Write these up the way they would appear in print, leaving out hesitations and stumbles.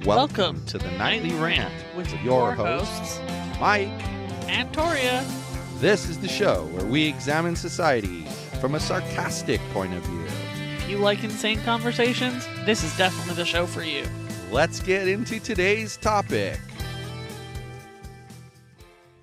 Welcome to the Nightly Rant with your hosts, Mike and Torya. This is the show where we examine society from a sarcastic point of view. If you like insane conversations, this is definitely the show for you. Let's get into today's topic.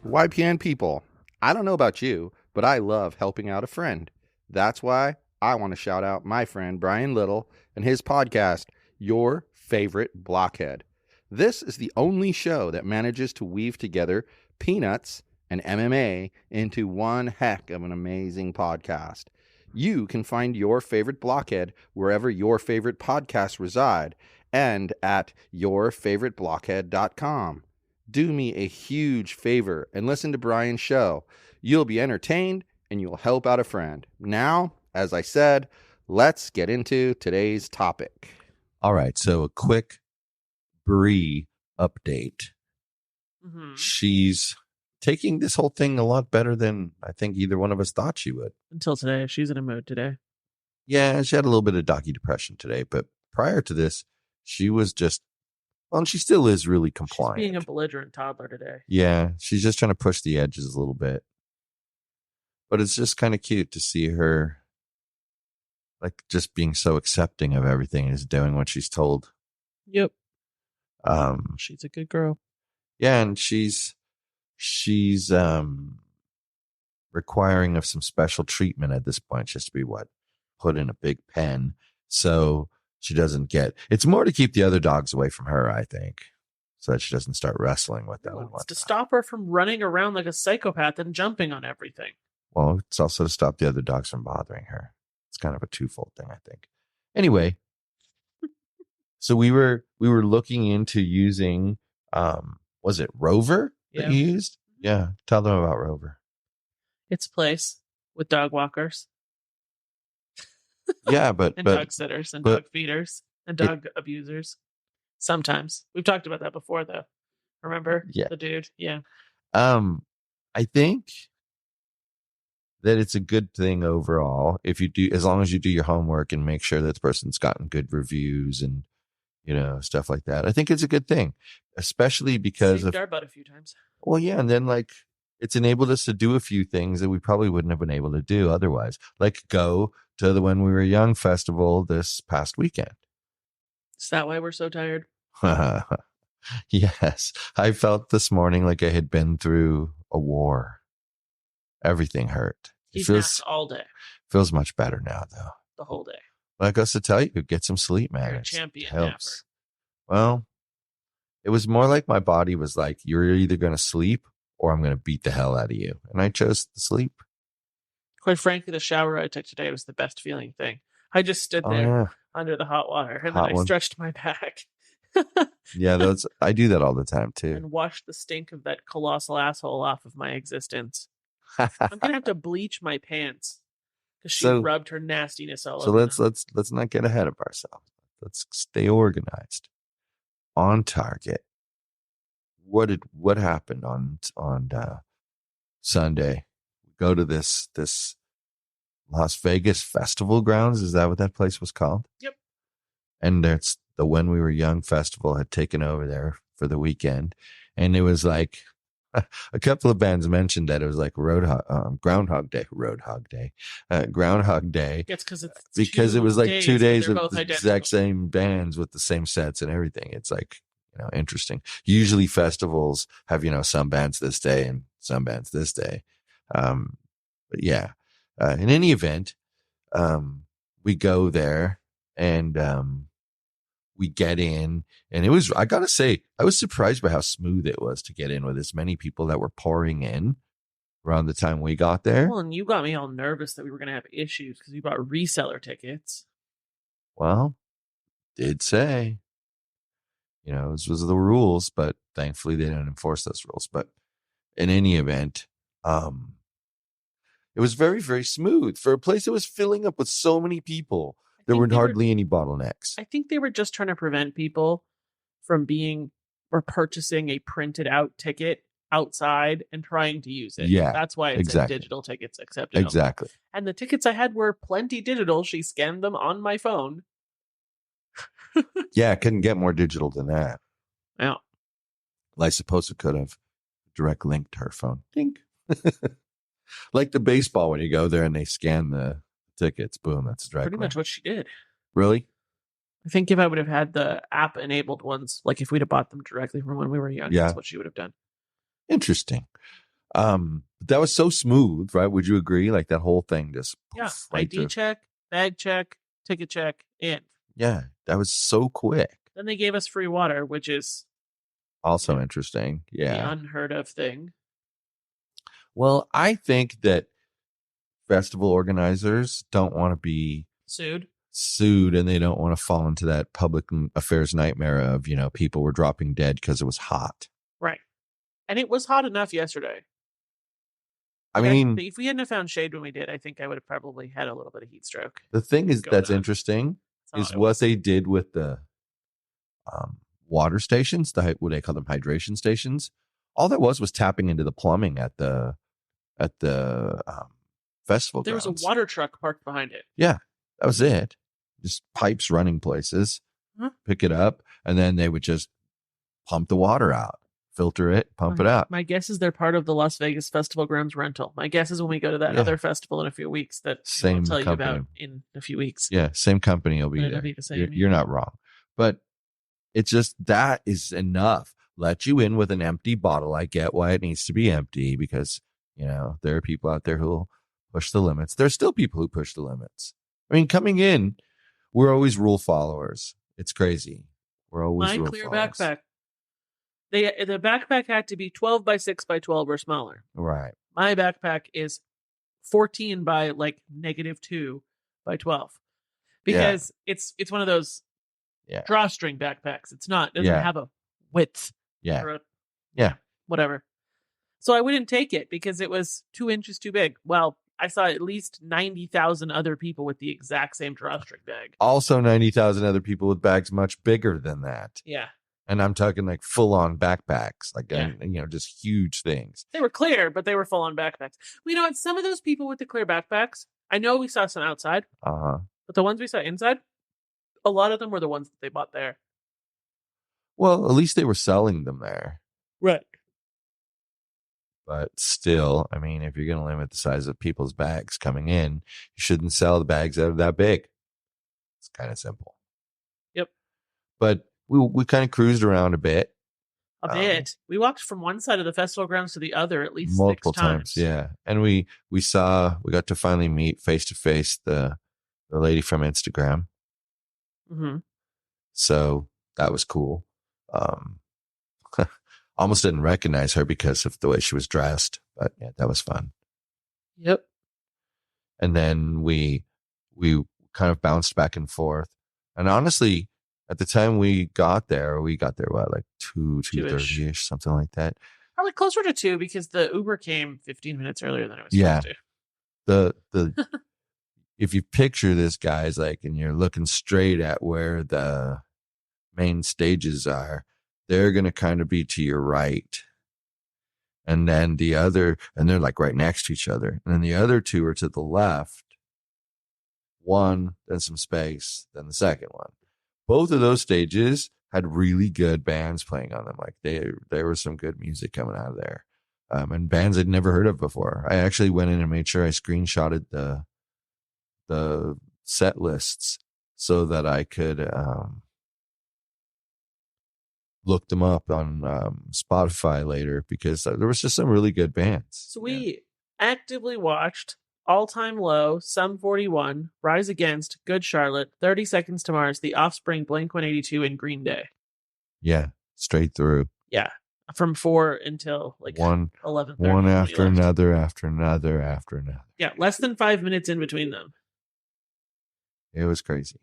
YPN people, I don't know about you, but I love helping out a friend. That's why I want to shout out my friend Brian Little and his podcast, Your Favorite Blockhead. This is the only show that manages to weave together peanuts and MMA into one heck of an amazing podcast. You can find Your Favorite Blockhead wherever your favorite podcasts reside and at yourfavoriteblockhead.com. Do me a huge favor and listen to Brian's show. You'll be entertained and you'll help out a friend. Now, as I said, let's get into today's topic. All right, so a quick Bree update. Mm-hmm. She's taking this whole thing a lot better than I think either one of us thought she would. Until today. She's in a mood today. Yeah, she had a little bit of doggy depression today, but prior to this, she was just, well, and she still is really compliant. She's being a belligerent toddler today. Yeah, she's just trying to push the edges a little bit. But it's just kind of cute to see her like just being so accepting of everything and is doing what she's told. Yep. She's a good girl. Yeah, and she's requiring of some special treatment at this point. She has to be put in a big pen so she doesn't get. It's more to keep the other dogs away from her, I think, so that she doesn't start wrestling with them. No, and it's whatnot. to stop her from running around like a psychopath and jumping on everything. Well, it's also to stop the other dogs from bothering her. It's kind of a twofold thing, I think. Anyway, so we were looking into using, was it Rover that you used? Yeah, tell them about Rover. It's a place with dog walkers. Yeah, but and dog sitters and dog feeders and dog abusers. Sometimes we've talked about that before, though. Remember? Yeah. The dude. Yeah. I think that it's a good thing overall if you do, as long as you do your homework and make sure that the person's gotten good reviews and stuff like that. I think it's a good thing, especially because saved our butt a few times. Well, yeah, and then like it's enabled us to do a few things that we probably wouldn't have been able to do otherwise, like go to the When We Were Young festival this past weekend. Is that why we're so tired? Yes, I felt this morning like I had been through a war. Everything hurt. He's napped all day. Feels much better now, though. The whole day. Like us to tell you, get some sleep, man. You're a champion helps. Well, it was more like my body was like, you're either going to sleep or I'm going to beat the hell out of you. And I chose to sleep. Quite frankly, the shower I took today was the best feeling thing. I just stood there under the hot water and then I stretched my back. Yeah, I do that all the time too. And washed the stink of that colossal asshole off of my existence. I'm going to have to bleach my pants because she rubbed her nastiness all over. So let's not get ahead of ourselves. Let's stay organized. On target. What happened on Sunday? We go to this Las Vegas Festival Grounds. Is that what that place was called? Yep. And that's the When We Were Young festival had taken over there for the weekend, and it was like a couple of bands mentioned that it was like Groundhog Day. It's because it was like 2 days of the identical. exact same bands with the same sets and everything. It's like, interesting. Usually festivals have, some bands this day and some bands this day. But yeah, in any event, we go there and we get in, and it was, I gotta say, I was surprised by how smooth it was to get in with as many people that were pouring in around the time we got there. Well, and you got me all nervous that we were going to have issues because we bought reseller tickets. Well, did say, this was the rules, but thankfully they didn't enforce those rules. But in any event, it was very, very smooth for a place that was filling up with so many people. There were hardly any bottlenecks. I think they were just trying to prevent people from purchasing a printed out ticket outside and trying to use it. Yeah, that's why it's digital tickets accepted. Exactly. And the tickets I had were plenty digital. She scanned them on my phone. Yeah, I couldn't get more digital than that. Yeah. I suppose it could have direct link to her phone. Ding. Like the baseball when you go there and they scan the tickets. Boom, that's a direct Pretty link. much what she did. Really? I think if I would have had the app enabled ones, like if we'd have bought them directly from when we were young, Yeah. that's what she would have done. Interesting. That was so smooth, right? Would you agree? Like that whole thing just Yeah. right ID through. check, bag check, ticket check, in. Yeah, that was so quick. Then they gave us free water, which is Also interesting. the Yeah. unheard of thing. Well, I think that festival organizers don't want to be Sued, and they don't want to fall into that public affairs nightmare of, people were dropping dead because it was hot. right? And it was hot enough yesterday. I mean, if we hadn't have found shade when we did, I think I would have probably had a little bit of heat stroke. the thing is that's on. interesting That's is how I what was. they did with the water stations, what they call them, hydration stations. All that was tapping into the plumbing at the festival There grounds. was a water truck parked behind it. Yeah, that was it. Just pipes running places, pick it up, and then they would just pump the water out, filter it, pump it out. My guess is they're part of the Las Vegas Festival Grounds rental. My guess is when we go to that other festival in a few weeks that Same I'll tell company. you about in a few weeks. Yeah, same company will be It'll there. be the same. You're not wrong. But it's just that is enough. Let you in with an empty bottle. I get why it needs to be empty because, there are people out there who will push the limits. There's still people who push the limits. I mean, coming in, we're always rule followers. It's crazy. We're always My clear backpack. The backpack had to be 12 by 6 by 12 or smaller. Right. My backpack is 14 by like -2 by 12 because it's one of those drawstring backpacks. It doesn't have a width. Yeah. Whatever. So I wouldn't take it because it was 2 inches too big. Well, I saw at least 90,000 other people with the exact same drawstring bag. Also 90,000 other people with bags much bigger than that. Yeah. And I'm talking like full-on backpacks, like, just huge things. They were clear, but they were full-on backpacks. Well, you know what? Some of those people with the clear backpacks, I know we saw some outside, but the ones we saw inside, a lot of them were the ones that they bought there. Well, at least they were selling them there. Right. But still, I mean, if you're going to limit the size of people's bags coming in, you shouldn't sell the bags that are that big. It's kind of simple. Yep. But we kind of cruised around a bit. We walked from one side of the festival grounds to the other at least multiple 6 times. Yeah. And we got to finally meet face to face the lady from Instagram. Mm-hmm. So that was cool. Almost didn't recognize her because of the way she was dressed, but yeah, that was fun. Yep. And then we kind of bounced back and forth. And honestly, at the time we got there what, like 2:30ish, something like that. Probably closer to 2 because the Uber came 15 minutes earlier than it was supposed to. The if you picture this, guys, like, and you're looking straight at where the main stages are, they're going to kind of be to your right. And then and they're like right next to each other. And then the other two are to the left. One, then some space, then the second one. Both of those stages had really good bands playing on them. Like there was some good music coming out of there. And bands I'd never heard of before. I actually went in and made sure I screenshotted the set lists so that I could look them up on Spotify later because there was just some really good bands. So we actively watched All Time Low, Sum 41, Rise Against, Good Charlotte, 30 Seconds to Mars, The Offspring, Blink-182, and Green Day. Yeah, straight through. Yeah, from 4 until like 11:30. One after another, after another, after another. Yeah, less than 5 minutes in between them. It was crazy.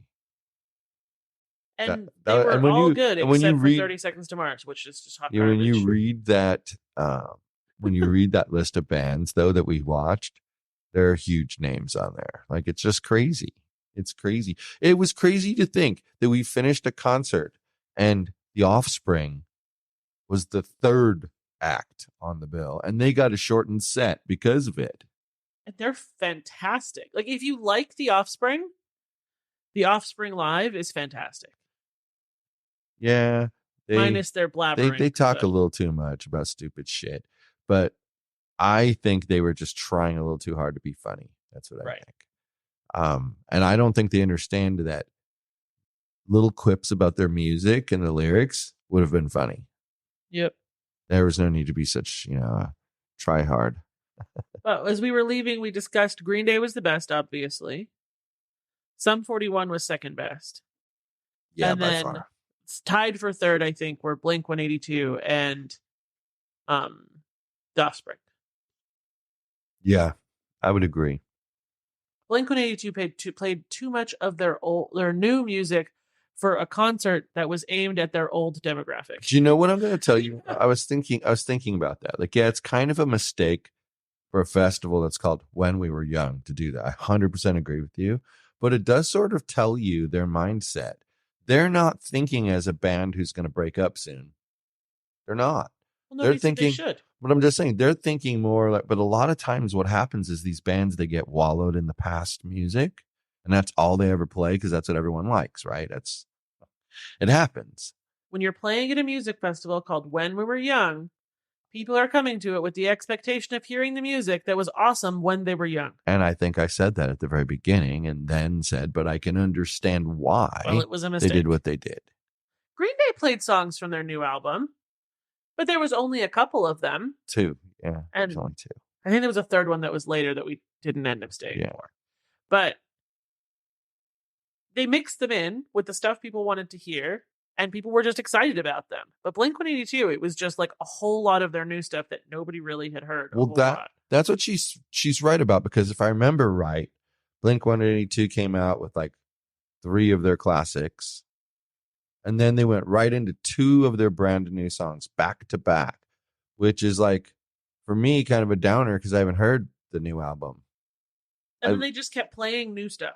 And they were all good except for 30 Seconds to Mars, which is just hot garbage. When you read that, when you read that list of bands, though, that we watched, there are huge names on there. Like, it's just crazy. It's crazy. It was crazy to think that we finished a concert and The Offspring was the third act on the bill, and they got a shortened set because of it. And they're fantastic. Like, if you like The Offspring Live is fantastic. Yeah, minus their blabbering. They talk a little too much about stupid shit, but I think they were just trying a little too hard to be funny. That's what I think. And I don't think they understand that little quips about their music and the lyrics would have been funny. Yep. There was no need to be such, try hard. But as we were leaving, we discussed Green Day was the best, obviously. Sum 41 was second best. Yeah, and by then far. Tied for third, I think, were Blink 182 and Offspring. Yeah, I would agree. Blink 182 played too much of their new music for a concert that was aimed at their old demographic. Do you know what I'm going to tell you? I was thinking about that. Like, yeah, it's kind of a mistake for a festival that's called When We Were Young to do that. I 100% agree with you, but it does sort of tell you their mindset. They're not thinking as a band who's going to break up soon. They're not. Well, they're thinking, they should. But I'm just saying, they're thinking more like, but a lot of times what happens is these bands, they get wallowed in the past music, and that's all they ever play because that's what everyone likes, right? It happens. When you're playing at a music festival called When We Were Young, people are coming to it with the expectation of hearing the music that was awesome when they were young. And I think I said that at the very beginning and then said, but I can understand why it was a mistake. They did what they did. Green Day played songs from their new album, but there was only a couple of them. 2. Yeah. And there's only 2. I think there was a third one that was later that we didn't end up staying for. But they mixed them in with the stuff people wanted to hear, and people were just excited about them. But Blink 182, it was just like a whole lot of their new stuff that nobody really had heard. Well, that's what she's right about, because if I remember right, Blink 182 came out with like 3 of their classics, and then they went right into 2 of their brand new songs back to back, which is like, for me, kind of a downer because I haven't heard the new album. And then they just kept playing new stuff.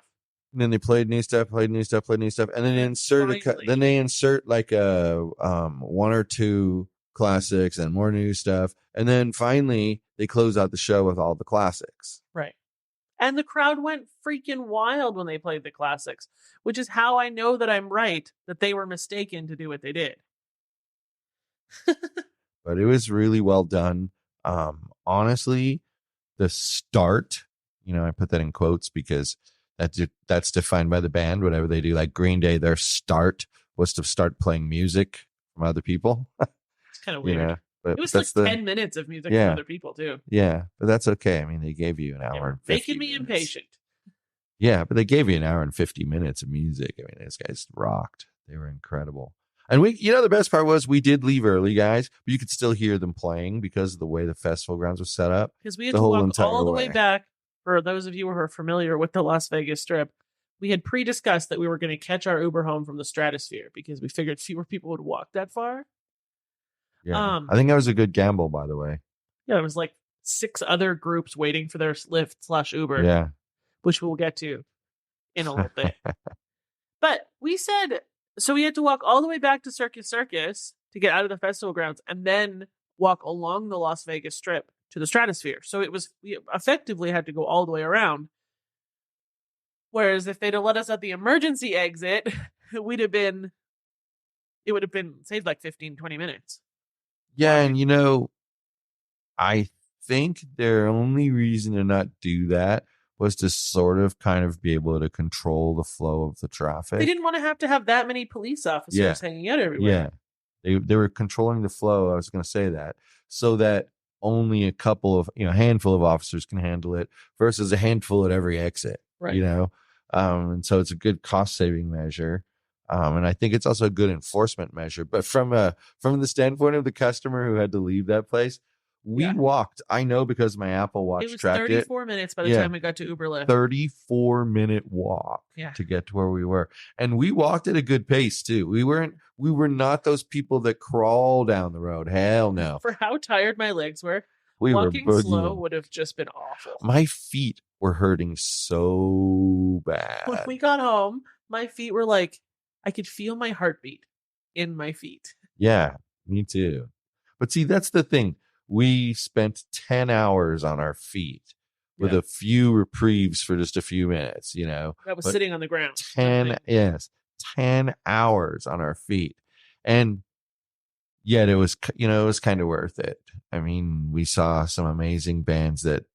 And then they played new stuff, and then they insert like a 1 or 2 classics and more new stuff, and then finally they close out the show with all the classics. Right. And the crowd went freaking wild when they played the classics, which is how I know that I'm right, that they were mistaken to do what they did. But it was really well done. Honestly, the start, I put that in quotes because that's defined by the band, whatever they do. Like Green Day, their start was to start playing music from other people. It's kind of weird. But it was like 10 minutes of music from other people, too. Yeah, but that's okay. I mean, they gave you an hour and 50 making me impatient. Yeah, but they gave you an hour and 50 minutes of music. I mean, these guys rocked. They were incredible. And the best part was we did leave early, guys, but you could still hear them playing because of the way the festival grounds were set up. Because we had to walk all the way back. For those of you who are familiar with the Las Vegas Strip, we had pre-discussed that we were going to catch our Uber home from the Stratosphere because we figured fewer people would walk that far. Yeah, I think that was a good gamble, by the way. Yeah, there was like 6 other groups waiting for their Lyft/Uber. Yeah, which we'll get to in a little bit. But we said, so we had to walk all the way back to Circus Circus to get out of the festival grounds and then walk along the Las Vegas Strip to the Stratosphere. So we effectively had to go all the way around. Whereas if they'd have let us at the emergency exit, it would have been saved like 15, 20 minutes. Yeah, and I think their only reason to not do that was to sort of kind of be able to control the flow of the traffic. They didn't want to have that many police officers hanging out everywhere. Yeah. They were controlling the flow. I was going to say that, so that only a handful of officers can handle it versus a handful at every exit, right. And so it's a good cost saving measure. And I think it's also a good enforcement measure. But from the standpoint of the customer who had to leave that place, we walked. I know because my Apple Watch tracked it. It was 34 minutes by the time we got to Uber Lyft. 34-minute walk to get to where we were. And we walked at a good pace too. We were not those people that crawl down the road. Hell no. For how tired my legs were, walking slow would have just been awful. My feet were hurting so bad. When we got home, my feet were like, I could feel my heartbeat in my feet. Yeah, me too. But see, that's the thing. We spent 10 hours on our feet with a few reprieves for just a few minutes, That was sitting on the ground. 10 hours on our feet. And Yet it was, it was kind of worth it. I mean, we saw some amazing bands that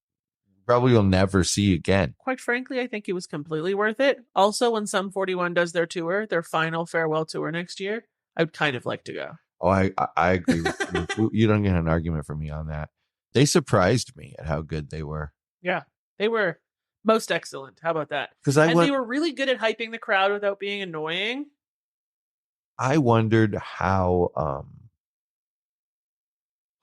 probably you'll never see again. Quite frankly, I think it was completely worth it. Also, when Sum 41 does their tour, their final farewell tour next year, I would kind of like to go. Oh, I agree with you. You don't get an argument from me on that. They surprised me at how good they were. Yeah, they were most excellent. How about that? Because they were really good at hyping the crowd without being annoying. I wondered how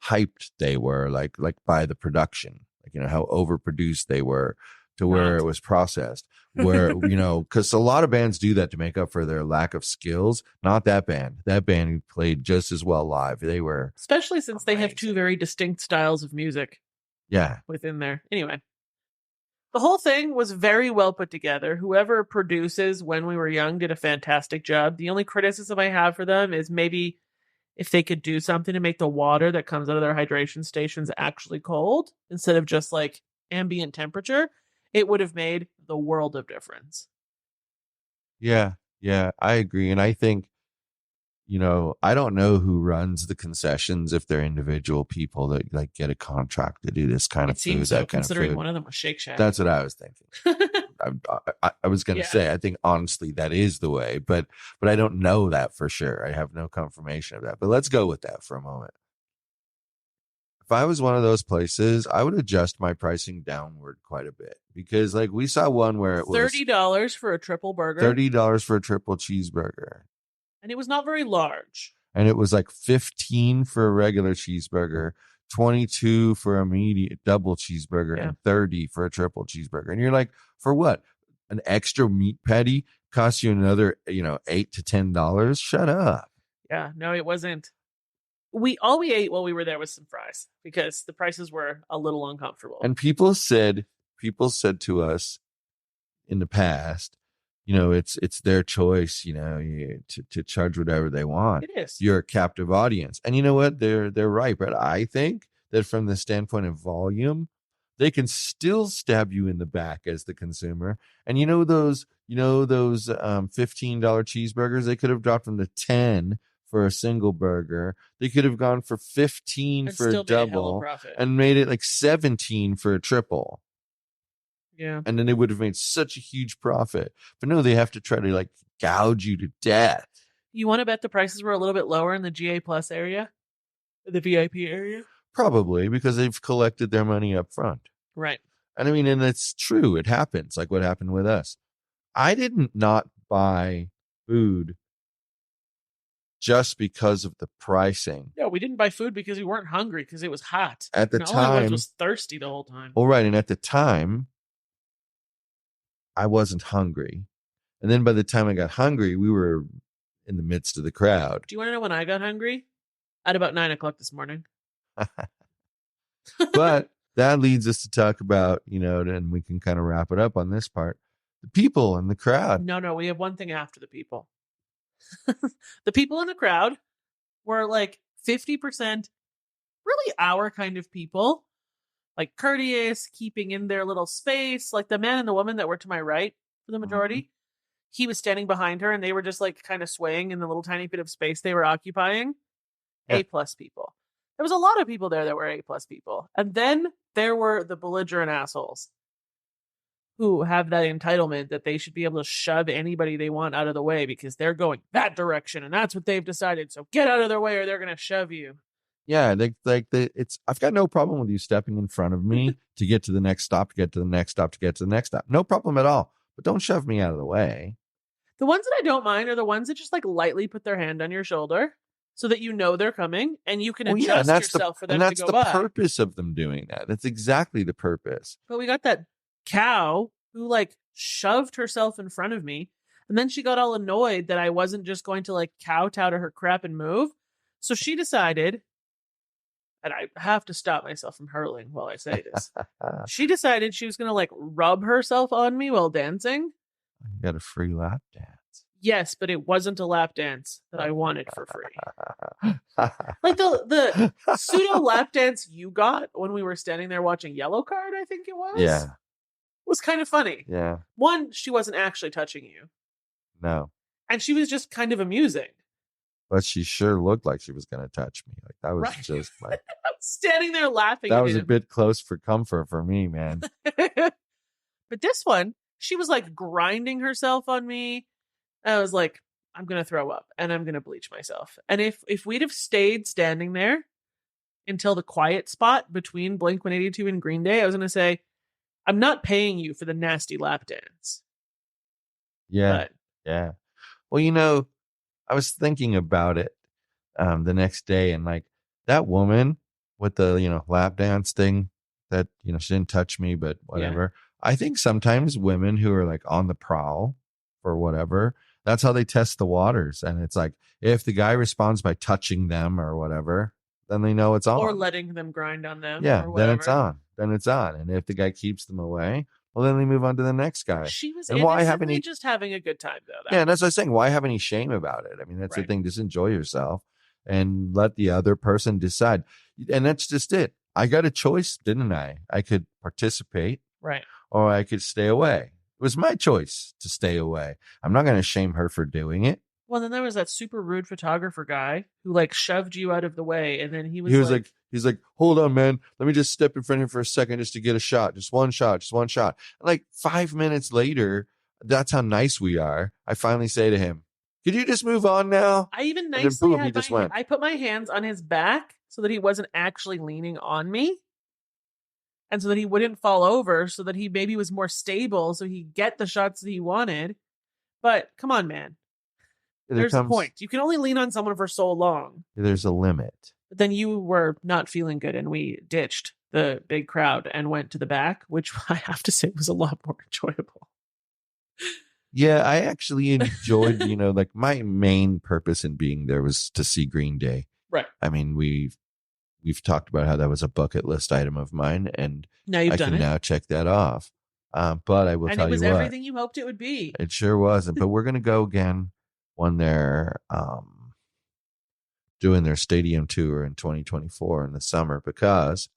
hyped they were, like by the production, like how overproduced they were to where it was processed. Where because a lot of bands do that to make up for their lack of skills. Not that band. That band played just as well live. They were, especially since amazing. They have two very distinct styles of music. Yeah, within there. Anyway, the whole thing was very well put together. Whoever produces When We Were Young did a fantastic job. The only criticism I have for them is maybe if they could do something to make the water that comes out of their hydration stations actually cold instead of just like ambient temperature, it would have made the world of difference. Yeah, I agree. And I think, I don't know who runs the concessions, if they're individual people that like get a contract to do this kind of food, that kind of food. One of them was Shake Shack. That's what I was thinking. I was going to say, I think honestly that is the way, but I don't know that for sure. I have no confirmation of that, but let's go with that for a moment. If I was one of those places, I would adjust my pricing downward quite a bit, because like we saw one where it was $30 for a triple burger, $30 for a triple cheeseburger. And it was not very large. And it was like $15 for a regular cheeseburger, $22 for a medium double cheeseburger, and $30 for a triple cheeseburger. And you're like, for what? An extra meat patty costs you another, $8 to $10? Shut up. Yeah, no, it wasn't. All we ate while we were there was some fries because the prices were a little uncomfortable. And people said to us in the past, it's their choice, to charge whatever they want. It is. You're a captive audience. And you know what? They're right. But I think that from the standpoint of volume, they can still stab you in the back as the consumer. And those $15 cheeseburgers, they could have dropped them to 10 for a single burger. They could have gone for 15 for a double and made it like 17 for a triple. Yeah. And then they would have made such a huge profit. But no, they have to try to like gouge you to death. You want to bet the prices were a little bit lower in the GA Plus area? The VIP area? Probably, because they've collected their money up front. Right. And I mean, and it's true. It happens, like what happened with us. I didn't not buy food just because of the pricing. No, we didn't buy food because we weren't hungry, because it was hot. At the time, I was thirsty the whole time. All right, and at the time, I wasn't hungry. And then by the time I got hungry, we were in the midst of the crowd. Do you want to know when I got hungry? At about 9:00 this morning. But that leads us to talk about, and we can kind of wrap it up on this part. The people in the crowd. No, we have one thing after the people. The people in the crowd were like 50% really our kind of people. Like courteous, keeping in their little space. Like the man and the woman that were to my right for the majority. He was standing behind her and they were just like kind of swaying in the little tiny bit of space they were occupying. Yeah. A+ people. There was a lot of people there that were A+ people. And then there were the belligerent assholes who have that entitlement that they should be able to shove anybody they want out of the way because they're going that direction and that's what they've decided. So get out of their way or they're going to shove you. Yeah, I've got no problem with you stepping in front of me to get to the next stop, to get to the next stop, to get to the next stop. No problem at all. But don't shove me out of the way. The ones that I don't mind are the ones that just like lightly put their hand on your shoulder so that they're coming and you can adjust yourself for them to go by. And that's the purpose of them doing that. That's exactly the purpose. But we got that cow who like shoved herself in front of me, and then she got all annoyed that I wasn't just going to like kowtow to her crap and move. So she decided, and I have to stop myself from hurling while I say this. She decided she was going to like rub herself on me while dancing. You got a free lap dance. Yes, but it wasn't a lap dance that I wanted for free. Like the pseudo lap dance you got when we were standing there watching Yellow Card, I think it was. Yeah. Was kind of funny. Yeah. One, she wasn't actually touching you. No. And she was just kind of amusing. but she sure looked like she was going to touch me. Like that was Right. just like I'm standing there laughing. that at was him. a bit close for comfort for me, man. But this one, she was like grinding herself on me. I was like, I'm gonna throw up and I'm gonna bleach myself. And if we'd have stayed standing there until the quiet spot between Blink-182 and Green Day, I was gonna say, I'm not paying you for the nasty lap dance. Yeah. But Yeah. Well, I was thinking about it the next day, and like that woman with the lap dance thing that she didn't touch me, but whatever. I think sometimes women who are like on the prowl or whatever, that's how they test the waters. And it's like if the guy responds by touching them or whatever, then they know it's on. Or letting them grind on them. Yeah, or then it's on. Then it's on. And if the guy keeps them away, well, then they move on to the next guy. She was and why haven't innocently he just having a good time, though. Yeah, and that's what I was saying. Why have any shame about it? I mean, that's the Right. thing. Just enjoy yourself and let the other person decide. And that's just it. I got a choice, didn't I? I could participate, Right. or I could stay away. It was my choice to stay away. I'm not going to shame her for doing it. Well, then there was that super rude photographer guy who like shoved you out of the way, and then he was he's like, hold on, man. Let me just step in front of him for a second just to get a shot. Just one shot. Just one shot. And like 5 minutes later, that's how nice we are. I finally say to him, could you just move on now? I even then nicely boom, he had just my, went. I put my hands on his back so that he wasn't actually leaning on me. And so that he wouldn't fall over, so that he maybe was more stable, so he'd get the shots that he wanted. But come on, man. There's a point. You can only lean on someone for so long. There's a limit. But then you were not feeling good, and we ditched the big crowd and went to the back, which I have to say was a lot more enjoyable. Yeah, I actually enjoyed, like my main purpose in being there was to see Green Day. Right. I mean, we've talked about how that was a bucket list item of mine, and now you've done it. Now check that off. But I will tell you what. And it was everything you hoped it would be. It sure wasn't. But we're going to go again when they're doing their stadium tour in 2024 in the summer, because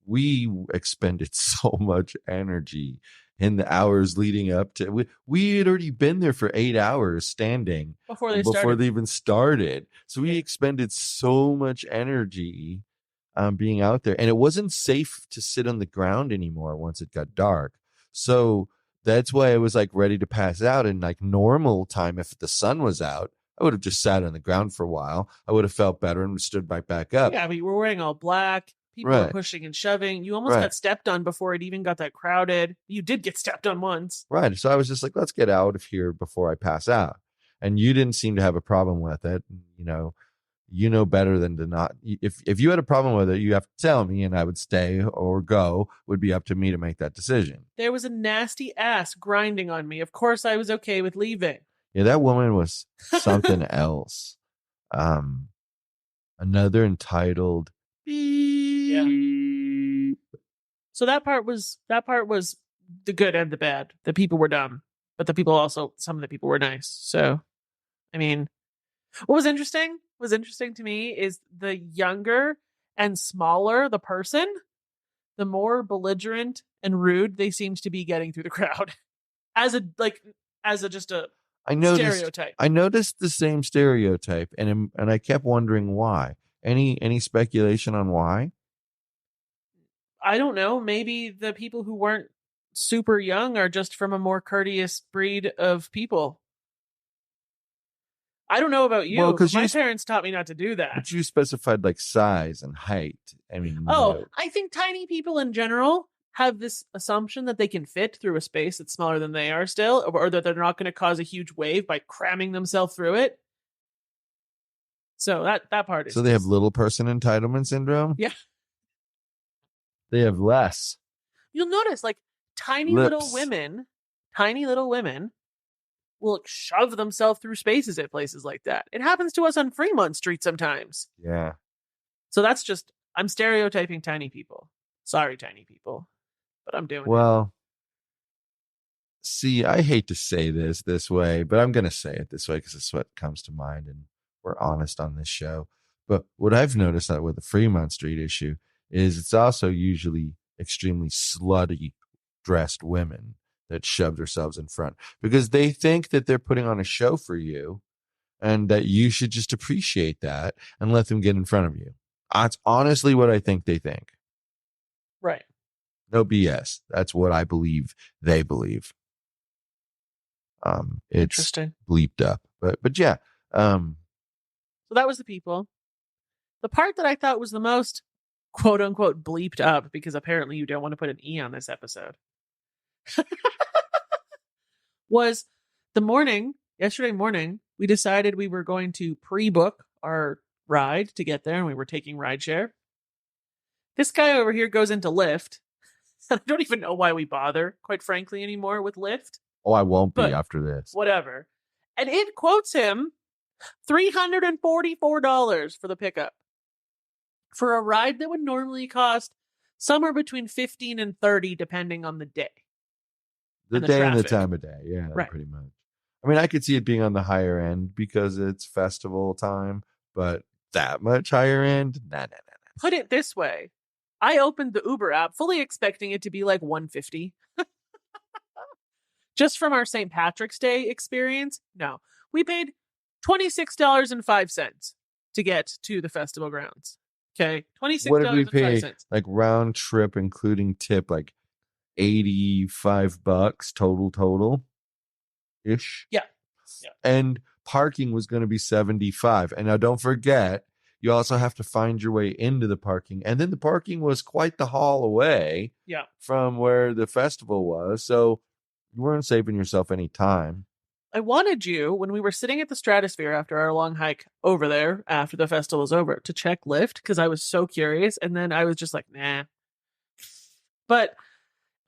we expended so much energy in the hours leading up to we had already been there for 8 hours standing before they even started. So we expended so much energy being out there, and it wasn't safe to sit on the ground anymore once it got dark. So that's why I was like ready to pass out. In like normal time, if the sun was out, I would have just sat on the ground for a while. I would have felt better and stood right back up. Yeah, but you were wearing all black. People were pushing and shoving. You almost got stepped on before it even got that crowded. You did get stepped on once. Right. So I was just like, let's get out of here before I pass out. And you didn't seem to have a problem with it. You know better than to not. If you had a problem with it, you have to tell me, and I would stay or go. Would be up to me to make that decision. There was a nasty ass grinding on me. Of course, I was okay with leaving. Yeah, that woman was something else. Another entitled. Yeah. So that part was the good and the bad. The people were dumb, but some of the people were nice. So, I mean, what was interesting to me is the younger and smaller the person, the more belligerent and rude they seemed to be getting through the crowd. As a stereotype. I noticed the same stereotype, and I kept wondering why. Any speculation on why? I don't know. Maybe the people who weren't super young are just from a more courteous breed of people. I don't know about you, but my parents taught me not to do that. But you specified like size and height. I mean, I think tiny people in general have this assumption that they can fit through a space that's smaller than they are still, or that they're not going to cause a huge wave by cramming themselves through it. So that part is. So they have little person entitlement syndrome? Yeah. They have less. You'll notice like tiny little women will shove themselves through spaces at places like that. It happens to us on Fremont Street sometimes. Yeah. So that's just, I'm stereotyping tiny people. Sorry, tiny people, but I'm doing it. Well, see, I hate to say this way, but I'm going to say it this way because it's what comes to mind, and we're honest on this show. But what I've noticed that with the Fremont Street issue is it's also usually extremely slutty dressed women that shove themselves in front because they think that they're putting on a show for you, and that you should just appreciate that and let them get in front of you. That's honestly what I think they think. Right. No BS. That's what I believe they believe. It's interesting. Bleeped up. But yeah. So that was the people. The part that I thought was the most quote unquote bleeped up, because apparently you don't want to put an E on this episode, was yesterday morning, we decided we were going to pre-book our ride to get there, and we were taking rideshare. This guy over here goes into Lyft. I don't even know why we bother, quite frankly, anymore with Lyft. Oh, I won't be after this. Whatever. And it quotes him $344 for the pickup, for a ride that would normally cost somewhere between $15 and $30, depending on the day. The day and the time of day. Yeah, right. Pretty much. I mean, I could see it being on the higher end because it's festival time, but that much higher end? Nah. Put it this way. I opened the Uber app fully expecting it to be like $150. Just from our St. Patrick's Day experience. No, we paid $26.05 to get to the festival grounds. Okay, $26.05. What did we pay? Like round trip, including tip, like $85 total ish. Yeah. And parking was going to be $75. And now don't forget, you also have to find your way into the parking. And then the parking was quite the haul away from where the festival was. So you weren't saving yourself any time. I wanted you, when we were sitting at the Stratosphere after our long hike over there, after the festival was over, to check Lyft, because I was so curious. And then I was just like, nah. But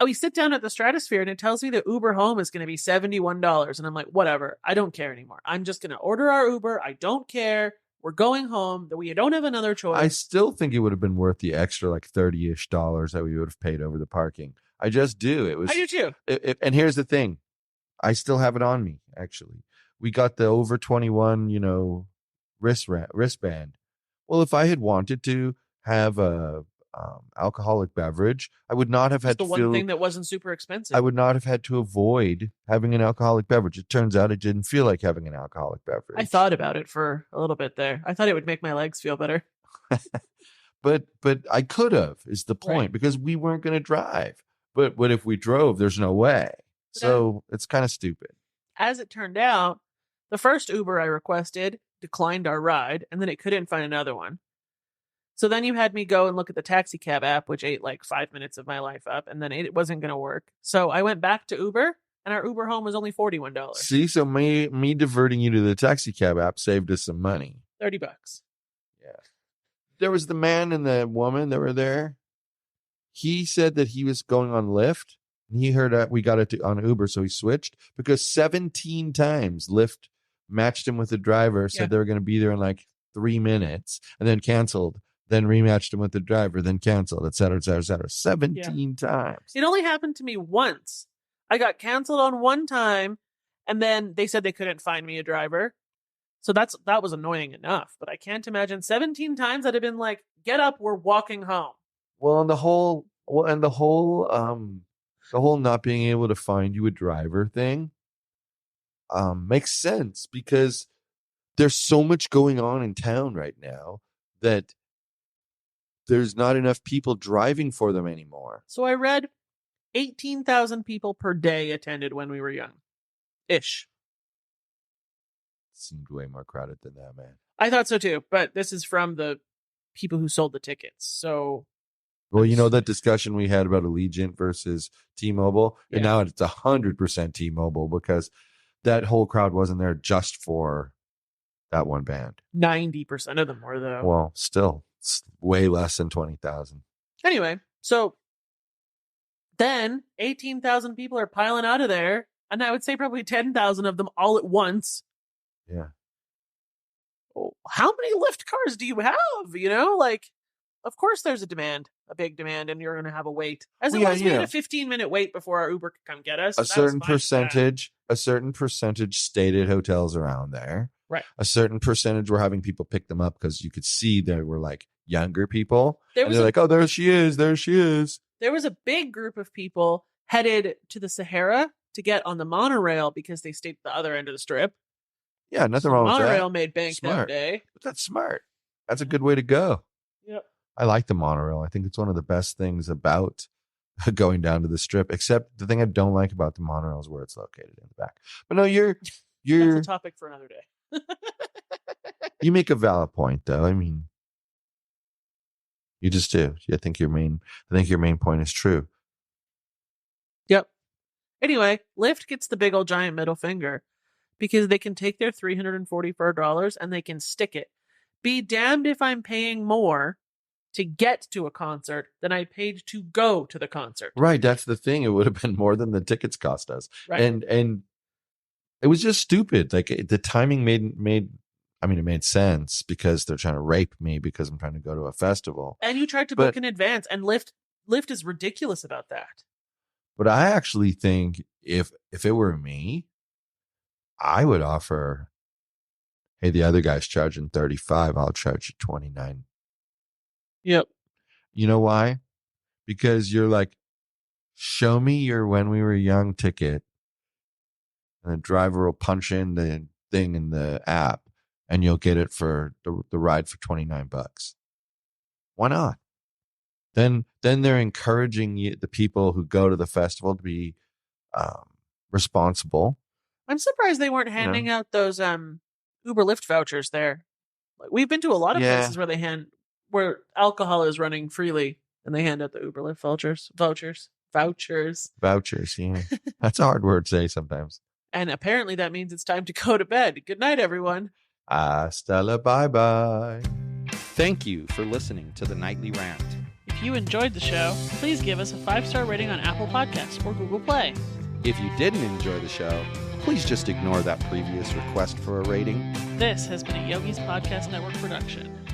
we sit down at the Stratosphere and it tells me that Uber home is going to be $71. And I'm like, whatever. I don't care anymore. I'm just going to order our Uber. I don't care. We're going home. That we don't have another choice. I still think it would have been worth the extra like $30-ish that we would have paid over the parking. I just do. I do too. And here's the thing. I still have it on me, actually. We got the over 21, wristband. Well, if I had wanted to have a alcoholic beverage, I would not have had to one thing that wasn't super expensive. I would not have had to avoid having an alcoholic beverage. It turns out I didn't feel like having an alcoholic beverage. I thought about it for a little bit there. I thought it would make my legs feel better. But I could have, is the point, right? Because we weren't going to drive. But if we drove, there's no way. So it's kind of stupid. As it turned out, the first Uber I requested declined our ride, and then it couldn't find another one. So then you had me go and look at the taxi cab app, which ate like 5 minutes of my life up, and then it wasn't going to work. So I went back to Uber, and our Uber home was only $41. See, so me diverting you to the taxi cab app saved us some money. $30. Yeah. There was the man and the woman that were there. He said that he was going on Lyft, and he heard we got it on Uber, so he switched because 17 times Lyft matched him with the driver, said they were going to be there in like 3 minutes, and then canceled. Then rematched him with the driver, then canceled, et cetera, et cetera, et cetera. 17 times. It only happened to me once. I got canceled on one time, and then they said they couldn't find me a driver. So that was annoying enough. But I can't imagine 17 times I'd have been like, get up, we're walking home. Well, and the whole not being able to find you a driver thing makes sense because there's so much going on in town right now that there's not enough people driving for them anymore. So I read 18,000 people per day attended when we were young. Ish. Seemed way more crowded than that, man. I thought so too, but this is from the people who sold the tickets. So, well, you know that discussion we had about Allegiant versus T-Mobile? And now it's 100% T-Mobile because that whole crowd wasn't there just for that one band. 90% of them were, though. Well, still. It's way less than 20,000. Anyway, so then 18,000 people are piling out of there, and I would say probably 10,000 of them all at once. Yeah. How many Lyft cars do you have? Of course there's a big demand, and you're going to have a wait. As it was, we had a 15-minute wait before our Uber could come get us. A certain percentage stayed at hotels around there. Right. A certain percentage were having people pick them up because you could see they were like younger people. They're like, oh, there she is. There she is. There was a big group of people headed to the Sahara to get on the monorail because they stayed at the other end of the strip. Yeah, nothing wrong with that. Monorail made bank that day. But that's smart. That's a good way to go. Yep. I like the monorail. I think it's one of the best things about going down to the Strip, except the thing I don't like about the monorail is where it's located in the back. But no, you're That's a topic for another day. You make a valid point, though. I mean, you just do. I think your main point is true. Yep. Anyway, Lyft gets the big old giant middle finger because they can take their $344 and they can stick it. Be damned if I'm paying more to get to a concert than I paid to go to the concert. Right. That's the thing. It would have been more than the tickets cost us. Right. And it was just stupid. Like the timing it made sense because they're trying to rape me because I'm trying to go to a festival. And you tried to book in advance, and Lyft is ridiculous about that. But I actually think if it were me, I would offer, hey, the other guy's charging $35, I'll charge you $29. Yep. You know why? Because you're like, show me your when we were young ticket, and the driver will punch in the thing in the app, and you'll get it for the ride for $29. Why not? Then they're encouraging the people who go to the festival to be responsible. I'm surprised they weren't handing out those Uber Lyft vouchers there. Like, we've been to a lot of places where alcohol is running freely, and they hand out the Uber Lyft vouchers. Yeah, that's a hard word to say sometimes. And apparently that means it's time to go to bed. Good night, everyone. Stella, bye-bye. Thank you for listening to the Nightly Rant. If you enjoyed the show, please give us a 5-star rating on Apple Podcasts or Google Play. If you didn't enjoy the show, please just ignore that previous request for a rating. This has been a Yogi's Podcast Network production.